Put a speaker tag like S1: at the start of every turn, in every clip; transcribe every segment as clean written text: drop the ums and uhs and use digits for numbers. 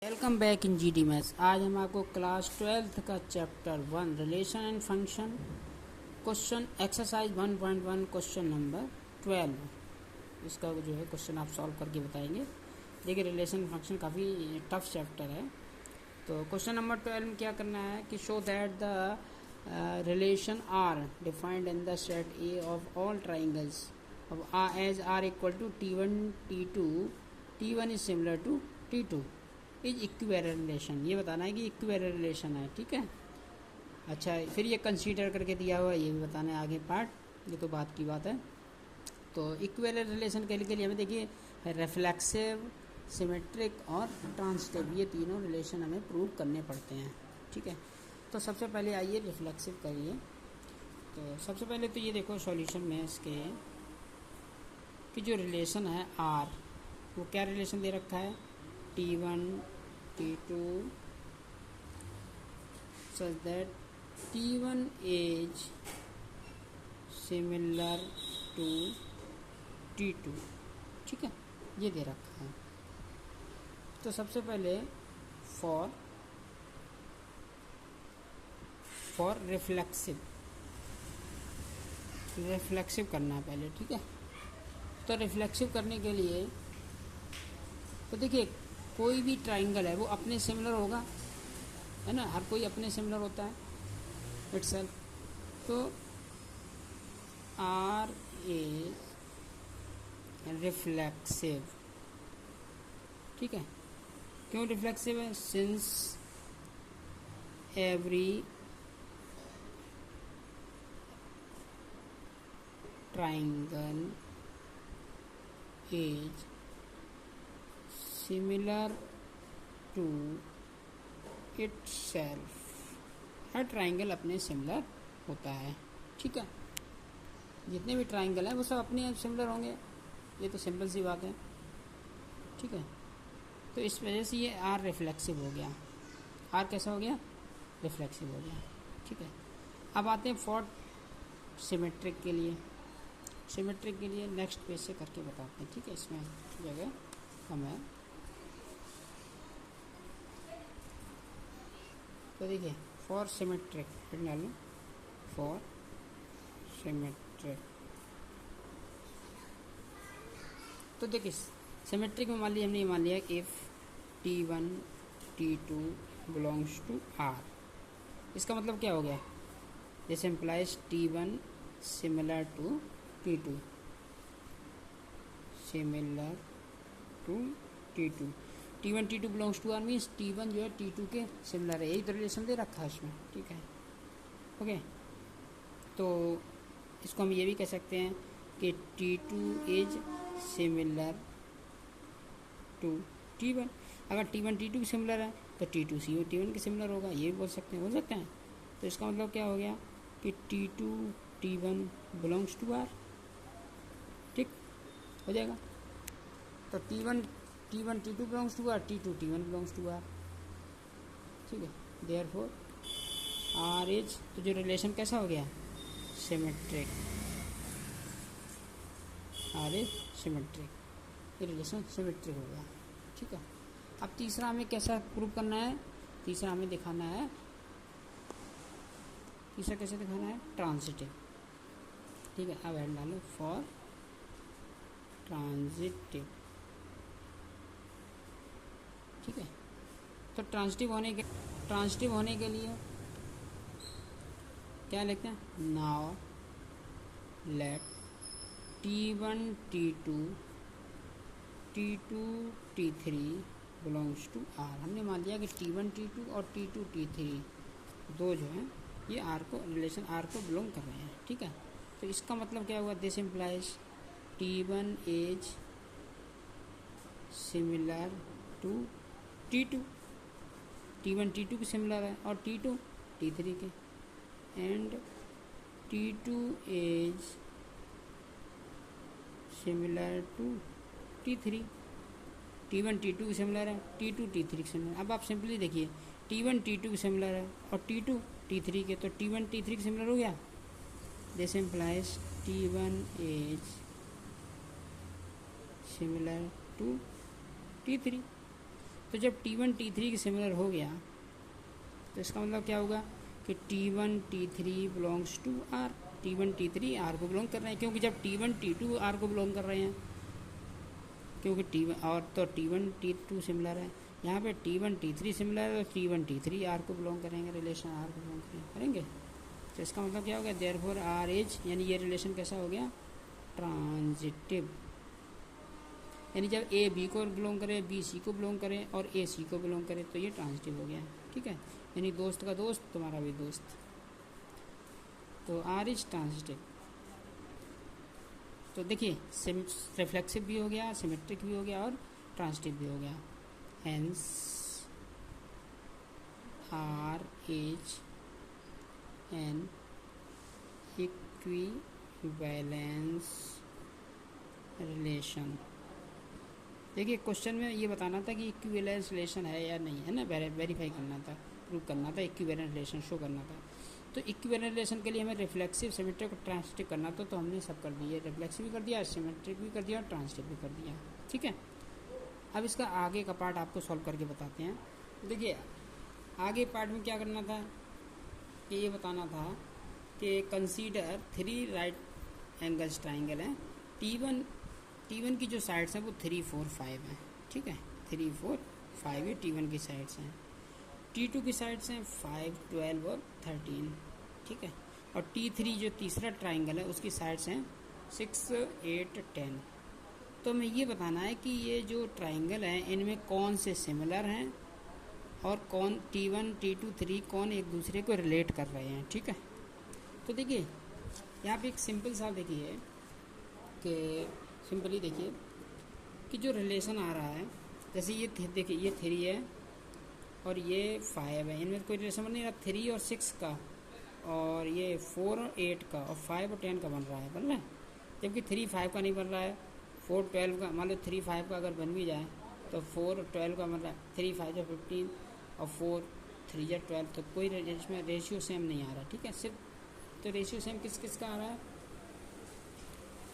S1: Welcome back in GD maths. आज हम आपको क्लास 12th का chapter 1 relation and function question exercise 1.1 question number 12 इसका जो है क्वेश्चन आप सॉल्व करके बताएंगे। देखिए रिलेशन फंक्शन काफ़ी टफ चैप्टर है। तो क्वेश्चन नंबर 12 में क्या करना है कि show that the relation R defined in the set A of all triangles of as R equal to T1 T2 T1 is similar to T2 is equivalent relation. ये बताना है कि इक्विवेलेंट रिलेशन है, ठीक है। अच्छा, फिर ये कंसीडर करके दिया हुआ है, ये भी बताना है आगे पार्ट, ये तो बात की बात है। तो इक्विवेलेंट रिलेशन के लिए हमें देखिए रिफ्लेक्सिव, सिमेट्रिक और ट्रांसिटिव, ये तीनों रिलेशन हमें प्रूव करने पड़ते हैं, ठीक है। तो सबसे पहले आइए रिफ्लेक्सिव करिए। तो सबसे पहले तो ये देखो सॉल्यूशन में इसके कि जो रिलेशन है आर, वो क्या रिलेशन दे रखा है T1 T2 such that T1 is similar to T2, ठीक है, ये दे रखा है। तो सबसे पहले फॉर रिफ्लेक्सिव करना है पहले, ठीक है। तो रिफ्लेक्सिव करने के लिए तो देखिए कोई भी ट्राइंगल है वो अपने सिमिलर होगा, है ना, हर कोई अपने सिमिलर होता है इटसेल्फ। तो आर इज रिफ्लेक्सिव, ठीक है। क्यों रिफ्लेक्सिव है? Since every triangle is similar to itself, हर ट्राइंगल अपने सिमिलर होता है, ठीक है। जितने भी ट्राइंगल हैं वो सब अपने सिमिलर होंगे, ये तो सिंपल सी बात है, ठीक है। तो इस वजह से ये आर रिफ्लेक्सिव हो गया। आर कैसा हो गया? रिफ्लेक्सिव हो गया, ठीक है। अब आते हैं फॉर सिमेट्रिक के लिए। सिमेट्रिक के लिए नेक्स्ट पेज से करके बताते हैं, ठीक है, इसमें जगह कम है। तो देखिए फॉर सिमेट्रिक डाल लो, फॉर सिमेट्रिक। तो देखिए सिमेट्रिक में मान लिया हमने, ये मान लिया कि if T1 T2 belongs to R, इसका मतलब क्या हो गया? This implies T1 similar to T2, similar to T2। T1 T2 belongs to R means T1 जो है T2 के सिमिलर है, यही तो रिलेशन दे रखा है इसमें, ठीक है, ओके। तो इसको हम ये भी कह सकते हैं कि T2 is similar to T1। अगर T1 T2 के सिमिलर है तो T2 T1 के सिमिलर होगा, ये भी बोल सकते हैं। तो इसका मतलब क्या हो गया कि T2 T1 belongs to R, ठीक हो जाएगा। तो T1 T2 belongs to R, T2 T1 belongs to R, ठीक है। देयरफॉर आर इज, तो जो रिलेशन कैसा हो गया? सिमेट्रिक। आर इज सिमेट्रिक, ये रिलेशन सिमेट्रिक हो गया, ठीक है। अब तीसरा हमें कैसा प्रूव करना है? तीसरा हमें दिखाना है, तीसरा कैसे दिखाना है? ट्रांजिटिव, ठीक है। अब ऐड डालो फॉर ट्रांजिटिव, ठीक है। तो ट्रांजिटिव होने के लिए क्या लिखते हैं? Now let T1 T2 T2 T3 belongs to R। हमने मान लिया कि T1 T2 और T2 T3 दो जो हैं ये R को, रिलेशन R को बिलोंग कर रहे हैं, ठीक है। तो इसका मतलब क्या हुआ? This implies T1 is similar to T2, T1 T2 के सिमिलर है और T2 T3 के, and T2 is similar to T3। T1 T2 के सिमिलर है, T2 T3 के सिमिलर। अब आप सिंपली देखिए T1 T2 के सिमिलर है और T2 T3 के, तो T1 T3 के सिमिलर हो गया। This implies T1 is similar to T3। तो जब T1 T3 के सिमिलर हो गया तो इसका मतलब क्या होगा कि T1 T3 belongs to R, T1 T3 R को बिलोंग कर रहे हैं, क्योंकि जब T1 T2 R को बिलोंग कर रहे हैं, क्योंकि T1 और तो T1 T2 सिमिलर है, यहाँ पे T1 T3 सिमिलर है, तो T1 T3 R को बिलोंग करेंगे, रिलेशन R को बिलोंग करेंगे। तो इसका मतलब क्या होगा, देयरफॉर R इज, यानी ये रिलेशन कैसा हो गया, ट्रांजिटिव। यानी जब A B को बिलोंग करे, B C को बिलोंग करे और A C को बिलोंग करे तो ये ट्रांजिटिव हो गया, ठीक है। यानी दोस्त का दोस्त तुम्हारा भी दोस्त, तो R इज ट्रांजिटिव। तो देखिए रिफ्लेक्सिव भी हो गया, सिमेट्रिक भी हो गया और ट्रांजिटिव भी हो गया। Hence R is an equivalence relation. देखिए क्वेश्चन में ये बताना था कि इक्विवेलेंस रिलेशन है या नहीं है ना, वेरीफाई करना था, प्रूव करना था, इक्विवेलेंट रिलेशन शो करना था। तो इक्विवेलेंट रिलेशन के लिए हमें रिफ्लेक्सिव, सिमेट्रिक और ट्रांजिटिव करना था, तो हमने सब कर दिए, रिफ्लेक्सिव भी कर दिया, सिमेट्रिक भी कर दिया और ट्रांजिटिव भी कर दिया, ठीक है। अब इसका आगे का पार्ट आपको सॉल्व करके बताते हैं। देखिए आगे पार्ट में क्या करना था कि ये बताना था कि कंसीडर 3 राइट एंगल्स ट्राइंगल हैं, T1 की जो साइड्स हैं वो 3, 4, 5 हैं, ठीक है। 3, 4, 5 ये T1 की साइड्स हैं। T2 की साइड्स हैं 5, 12 और 13, ठीक है। और T3 जो तीसरा ट्राइंगल है उसकी साइड्स हैं 6, 8, 10। तो हमें ये बताना है कि ये जो ट्राइंगल हैं इनमें कौन से सिमिलर हैं और कौन T1, T2, 3 कौन एक दूसरे को रिलेट कर रहे हैं, ठीक है। तो देखिए यहाँ पे एक सिंपल सा देखिए कि सिंपली देखिए कि जो रिलेशन आ रहा है, जैसे ये देखिए ये 3 है और ये 5 है, इनमें कोई रिलेशन नहीं रहा 3 और 6 का, और ये 4 और 8 का, और 5 और 10 का बन रहा है, जबकि 3, 5 का नहीं बन रहा है। 4, 12 का, मान लो 3, 5 का अगर बन भी जाए तो 4 और 12 का बन रहा है, 3, 5 या 15 और 4, 3 या 12, तो कोई इसमें रेशियो सेम नहीं आ रहा, ठीक है। सिर्फ तो रेशियो सेम किस किस का आ रहा है,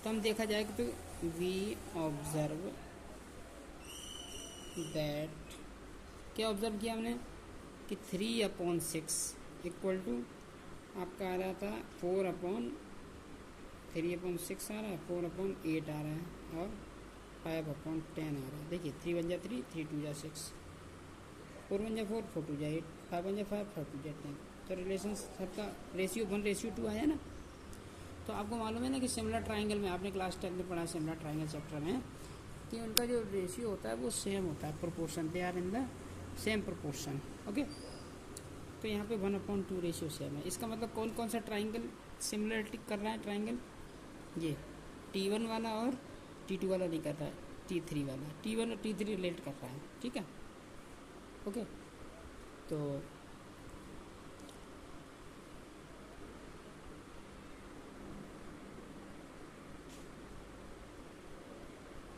S1: तो हम देखा जाएगा तो वी ऑब्जर्व दैट, क्या ऑब्जर्व किया हमने कि 3/6 इक्वल टू आपका आ रहा था 4/3/6 आ रहा है, 4/8 आ रहा है और 5/10 आ रहा है। देखिए 3 1 जा 3, 3 2 जा 6, 4 1 जा 4, 4 2 जा 8, 5 1 जा 5, 5 2 जा 10। तो रिलेशन सबका रेशियो 1:2 आया ना। तो आपको मालूम है ना कि सिमिलर ट्राइंगल में आपने क्लास 10 में पढ़ा सिमिलर ट्राइंगल चैप्टर में कि उनका जो रेशियो होता है वो सेम होता है, proportion, they are in the same proportion, okay. तो यहाँ पे 1/2 रेशियो सेम है। इसका मतलब कौन कौन सा ट्राइंगल सिमिलरिटी कर रहा है, ट्राइंगल ये T1 वाला और T2 वाला नहीं कर रहा है, T3 वाला, T1 और T3 रिलेट कर रहा है, ठीक है, ओके।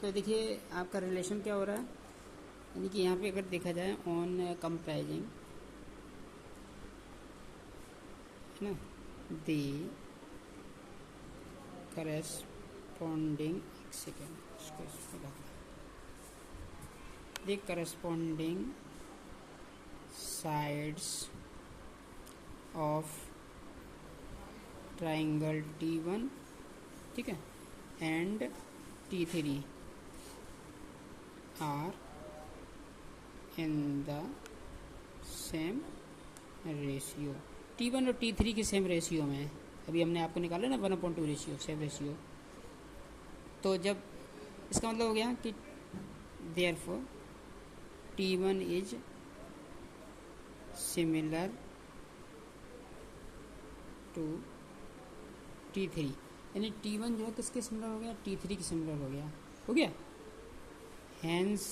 S1: तो देखिए आपका रिलेशन क्या हो रहा है, यानी कि यहाँ पे अगर देखा जाए ऑन कंपेयरिंग है ना, दी करस्पॉन्डिंग, एक second the corresponding sides of triangle T1, ठीक है, and T3 are in the same ratio. T1 और T3 के सेम रेशियो में है, अभी हमने आपको निकाला ना 1/2 रेशियो, सेम रेशियो। तो जब इसका मतलब हो गया कि therefore T1 is similar to T3, यानी T1 जो है किसके सिमिलर हो गया, T3 के सिमिलर हो गया। Hence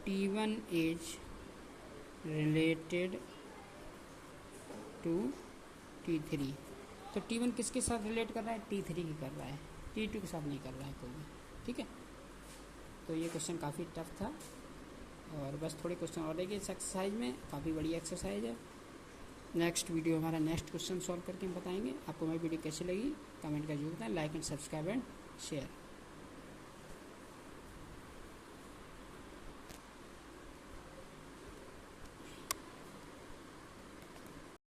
S1: T1 is related to T3। तो T1 किसके साथ रिलेट कर रहा है, T3 की कर रहा है, T2 के साथ नहीं कर रहा है कोई, ठीक है। तो ये क्वेश्चन काफ़ी टफ था और बस थोड़े क्वेश्चन और रहेंगे इस एक्सरसाइज में, काफ़ी बड़ी एक्सरसाइज है। नेक्स्ट वीडियो हमारा नेक्स्ट क्वेश्चन सॉल्व करके हम बताएंगे। आपको हमारी वीडियो कैसी लगी कमेंट का जरूर बताएं, like and subscribe and share.